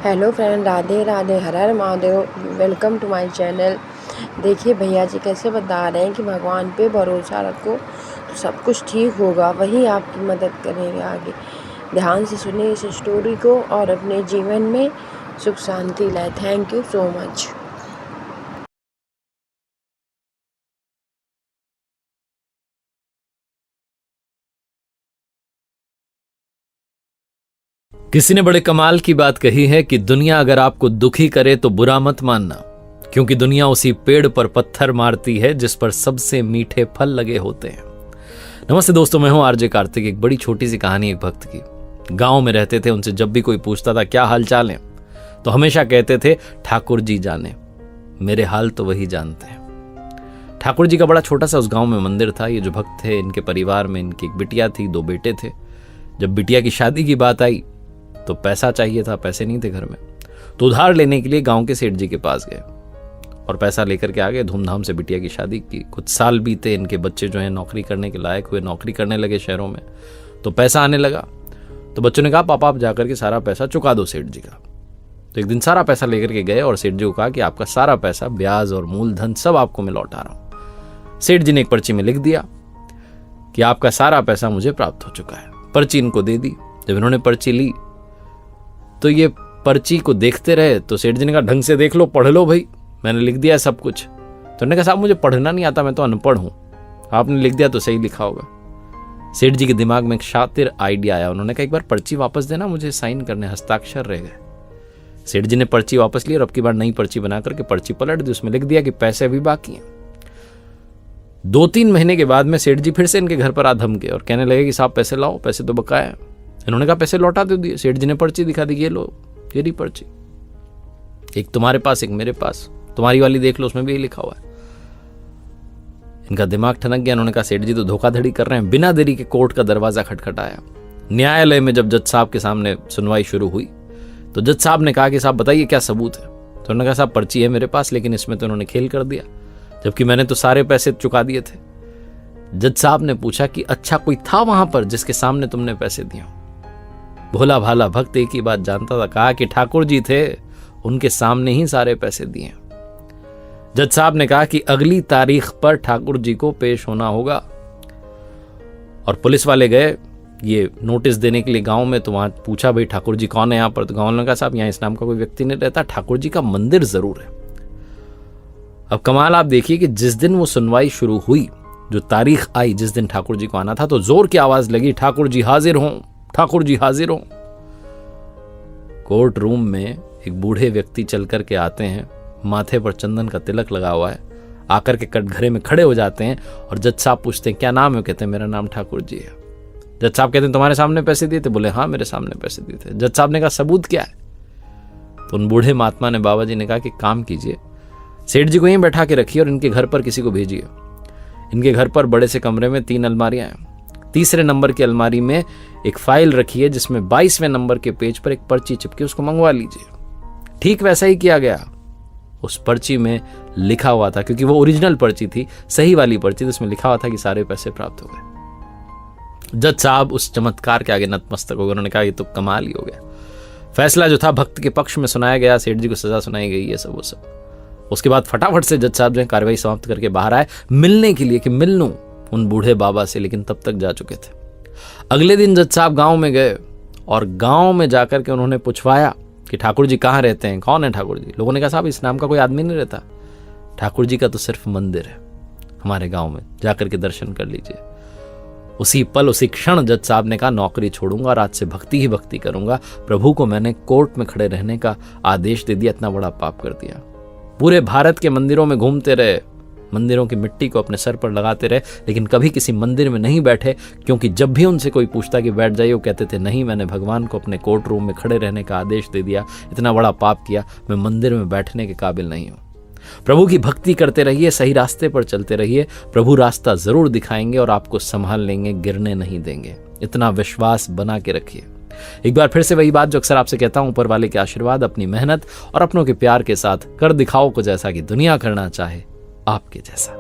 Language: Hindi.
Hello friend, Radhe Radhe, Har Har Mahadev. Welcome to my channel. देखिए भैया जी कैसे बता रहे हैं कि भगवान पे भरोसा रखो तो सब कुछ ठीक होगा, वही आपकी मदद करेंगे आगे। ध्यान से सुनिए इस स्टोरी को और अपने जीवन में सुख शांति लाए। Thank you so much. किसी ने बड़े कमाल की बात कही है कि दुनिया अगर आपको दुखी करे तो बुरा मत मानना, क्योंकि दुनिया उसी पेड़ पर पत्थर मारती है जिस पर सबसे मीठे फल लगे होते हैं। नमस्ते दोस्तों, मैं हूं आरजे कार्तिक। एक बड़ी छोटी सी कहानी एक भक्त की। गांव में रहते थे। उनसे जब भी कोई पूछता था क्या हाल चाल है तो हमेशा कहते थे ठाकुर जी जाने, मेरे हाल तो वही जानते हैं। ठाकुर जी का बड़ा छोटा सा उस गांव में मंदिर था। ये जो भक्त थे, इनके परिवार में इनकी एक बिटिया थी, 2 बेटे थे। जब बिटिया की शादी की बात आई तो पैसा चाहिए था, पैसे नहीं थे घर में, तो उधार लेने के लिए गांव के सेठ जी के पास गए और पैसा लेकर के आ गए। धूमधाम से बिटिया की शादी की। कुछ साल बीते, इनके बच्चे जो हैं नौकरी करने के लायक हुए, नौकरी करने लगे शहरों में, तो पैसा आने लगा। तो बच्चों ने कहा पापा आप जाकर के सारा पैसा चुका दो सेठ जी का। तो एक दिन सारा पैसा लेकर के गए और सेठ जी को कहा कि आपका सारा पैसा, ब्याज और मूलधन सब आपको मैं लौटा रहा हूं। सेठ जी ने एक पर्ची में लिख दिया कि आपका सारा पैसा मुझे प्राप्त हो चुका है। पर्ची इनको दे दी। जब इन्होंने पर्ची ली तो ये पर्ची को देखते रहे। तो सेठ जी ने कहा ढंग से देख लो, पढ़ लो भाई, मैंने लिख दिया है सब कुछ। तो उन्होंने कहा साहब मुझे पढ़ना नहीं आता, मैं तो अनपढ़ हूं, आपने लिख दिया तो सही लिखा होगा। सेठ जी के दिमाग में एक शातिर आइडिया आया। उन्होंने कहा एक बार पर्ची वापस देना, मुझे साइन करने, हस्ताक्षर रह गए। सेठ जी ने पर्ची वापस ली और अब की बार नई पर्ची बना करके पर्ची पलट दी। उसमें लिख दिया कि पैसे अभी बाकी हैं। 2-3 महीने के बाद में सेठ जी फिर से इनके घर पर आ धमके और कहने लगे कि साहब पैसे लाओ, पैसे तो बकाया है। इन्होंने कहा पैसे लौटा दो दिए। सेठ जी ने पर्ची दिखा दी, ये लो, ये रही पर्ची, एक तुम्हारे पास एक मेरे पास, तुम्हारी वाली देख लो, उसमें भी यही लिखा हुआ है। इनका दिमाग ठनक गया। उन्होंने कहा सेठ जी तो धोखाधड़ी कर रहे हैं। बिना देरी के कोर्ट का दरवाजा खटखटाया। न्यायालय में जब जज साहब के सामने सुनवाई शुरू हुई तो जज साहब ने कहा कि साहब बताइए क्या सबूत है। तो उन्होंने कहा साहब पर्ची है मेरे पास, लेकिन इसमें तो उन्होंने खेल कर दिया, जबकि मैंने तो सारे पैसे चुका दिए थे। जज साहब ने पूछा कि अच्छा कोई था वहां पर जिसके सामने तुमने पैसे दिए? भोला भाला भक्त एक ही बात जानता था। कहा कि ठाकुर जी थे, उनके सामने ही सारे पैसे दिए। जज साहब ने कहा कि अगली तारीख पर ठाकुर जी को पेश होना होगा। और पुलिस वाले गए ये नोटिस देने के लिए गांव में। तो वहां पूछा भाई ठाकुर जी कौन है यहां पर? तो गांव ने कहा साहब यहां इस नाम का कोई व्यक्ति नहीं रहता, ठाकुर जी का मंदिर जरूर है। अब कमाल आप देखिए कि जिस दिन वो सुनवाई शुरू हुई, जो तारीख आई जिस दिन ठाकुर जी को आना था, तो जोर की आवाज लगी ठाकुर जी हाजिर हों, ठाकुर जी हाजिर हों। कोर्ट रूम में एक बूढ़े व्यक्ति चल करके आते हैं, माथे पर चंदन का तिलक लगा हुआ है, आकर के कटघरे में खड़े हो जाते हैं और जज साहब पूछते हैं क्या नाम है? कहते हैं मेरा नाम ठाकुर जी है। जज साहब कहते हैं तुम्हारे सामने पैसे दिए थे? बोले हाँ मेरे सामने पैसे दिए थे। जज साहब ने कहा सबूत क्या है? तो उन बूढ़े महात्मा ने, बाबा जी ने कहा कि काम कीजिए, सेठ जी को यहीं बैठा के रखिए और इनके घर पर किसी को भेजिए। इनके घर पर बड़े से कमरे में 3 अलमारियां हैं। तीसरे नंबर की अलमारी में एक फाइल रखी है जिसमें 22वें नंबर के पेज पर एक पर्ची चिपकी, उसको मंगवा लीजिए। ठीक वैसा ही किया गया। उस पर्ची में लिखा हुआ था, क्योंकि वो ओरिजिनल पर्ची थी, सही वाली पर्ची थी, उसमें लिखा हुआ था कि सारे पैसे प्राप्त हो गए। जज साहब उस चमत्कार के आगे नतमस्तक हो गए। उन्होंने कहा ये तो कमाल ही हो गया। फैसला जो था भक्त के पक्ष में सुनाया गया, सेठ जी को सजा सुनाई गई, ये सब वो सब। उसके बाद फटाफट से जज साहब जो है कार्रवाई समाप्त करके बाहर आए मिलने के लिए कि मिल लूं उन बूढ़े बाबा से, लेकिन तब तक जा चुके थे। अगले दिन जज साहब गांव में गए और गांव में जाकर के उन्होंने पूछवाया कि ठाकुर जी कहाँ रहते हैं, कौन है ठाकुर जी? लोगों ने कहा साहब इस नाम का कोई आदमी नहीं रहता, ठाकुर जी का तो सिर्फ मंदिर है हमारे गांव में, जाकर के दर्शन कर लीजिए। उसी पल, उसी क्षण जज साहब ने कहा नौकरी छोड़ूंगा और आज से भक्ति ही भक्ति करूंगा। प्रभु को मैंने कोर्ट में खड़े रहने का आदेश दे दिया, इतना बड़ा पाप कर दिया। पूरे भारत के मंदिरों में घूमते रहे, मंदिरों की मिट्टी को अपने सर पर लगाते रहे, लेकिन कभी किसी मंदिर में नहीं बैठे, क्योंकि जब भी उनसे कोई पूछता कि बैठ जाइए, वो कहते थे नहीं, मैंने भगवान को अपने कोर्ट रूम में खड़े रहने का आदेश दे दिया, इतना बड़ा पाप किया, मैं मंदिर में बैठने के काबिल नहीं हूं। प्रभु की भक्ति करते रहिए, सही रास्ते पर चलते रहिए, प्रभु रास्ता जरूर दिखाएंगे और आपको संभाल लेंगे, गिरने नहीं देंगे। इतना विश्वास बना के रखिए। एक बार फिर से वही बात जो अक्सर आपसे कहता हूं, ऊपर वाले के आशीर्वाद, अपनी मेहनत और अपनों के प्यार के साथ कर दिखाओ कुछ ऐसा कि दुनिया करना चाहे आपके जैसा।